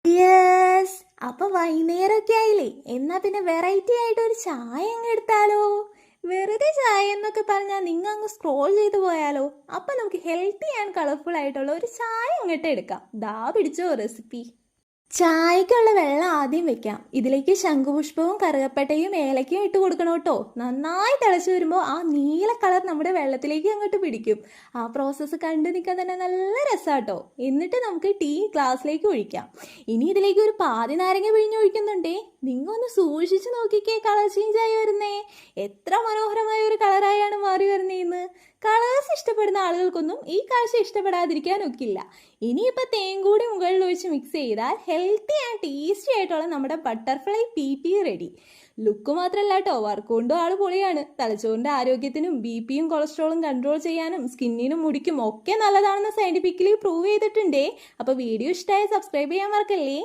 Yes. അപ്പൊ വൈകുന്നേരമൊക്കെ ആയില്ലേ, എന്നാ പിന്നെ വെറൈറ്റി ആയിട്ട് ഒരു ചായ അങ്ങ് എടുത്താലോ? വെറുതെ ചായ എന്നൊക്കെ പറഞ്ഞാൽ നിങ്ങൾ അങ്ങ് സ്ക്രോൾ ചെയ്തു പോയാലോ? അപ്പൊ നമുക്ക് ഹെൽത്തി ആൻഡ് കളർഫുൾ ആയിട്ടുള്ള ഒരു ചായ അങ്ങോട്ട് എടുക്കാം. ദാ പിടിച്ചോ റെസിപ്പി. ചായക്കുള്ള വെള്ളം ആദ്യം വെക്കാം. ഇതിലേക്ക് ശംഖുപുഷ്പവും കറുകപ്പട്ടയും ഏലക്കയും ഇട്ട് കൊടുക്കണം കേട്ടോ. നന്നായി തിളച്ചു വരുമ്പോൾ ആ നീല കളർ നമ്മുടെ വെള്ളത്തിലേക്ക് അങ്ങോട്ട് പിടിക്കും. ആ പ്രോസസ്സ് കണ്ടു നിൽക്കാൻ തന്നെ നല്ല രസാട്ടോ. എന്നിട്ട് നമുക്ക് ടീ ഗ്ലാസ്സിലേക്ക് ഒഴിക്കാം. ഇനി ഇതിലേക്ക് ഒരു പാതി നാരങ്ങ പിഴിഞ്ഞ് ഒഴിക്കുന്നുണ്ടേ. നിങ്ങൾ ഒന്ന് സൂക്ഷിച്ച് നോക്കിക്കേ, കളർ ചേഞ്ച് ആയി വരുന്നേ. എത്ര മനോഹരമായ ഒരു കളറായാണ് മാറി വരുന്നേന്ന്. കളേഴ്സ് ഇഷ്ടപ്പെടുന്ന ആളുകൾക്കൊന്നും ഈ കാഴ്ച ഇഷ്ടപ്പെടാതിരിക്കാൻ ഒക്കില്ല. ഇനിയിപ്പോൾ തേൻ കൂടി മുകളിൽ ഒഴിച്ച് മിക്സ് ചെയ്താൽ ഹെൽത്തി ആൻഡ് ടേസ്റ്റി ആയിട്ടുള്ള നമ്മുടെ ബട്ടർഫ്ലൈ പി റെഡി. ലുക്ക് മാത്രമല്ല കേട്ടോ, വർക്ക് കൊണ്ടും ആൾ പൊളിയാണ്. തലച്ചോറിൻ്റെ ആരോഗ്യത്തിനും ബിപിയും കൊളസ്ട്രോളും കൺട്രോൾ ചെയ്യാനും സ്കിന്നിനും മുടിക്കും ഒക്കെ നല്ലതാണെന്ന് സയൻറ്റിഫിക്കലി പ്രൂവ് ചെയ്തിട്ടുണ്ടേ. അപ്പോൾ വീഡിയോ ഇഷ്ടമായി സബ്സ്ക്രൈബ് ചെയ്യാൻ മറക്കല്ലേ.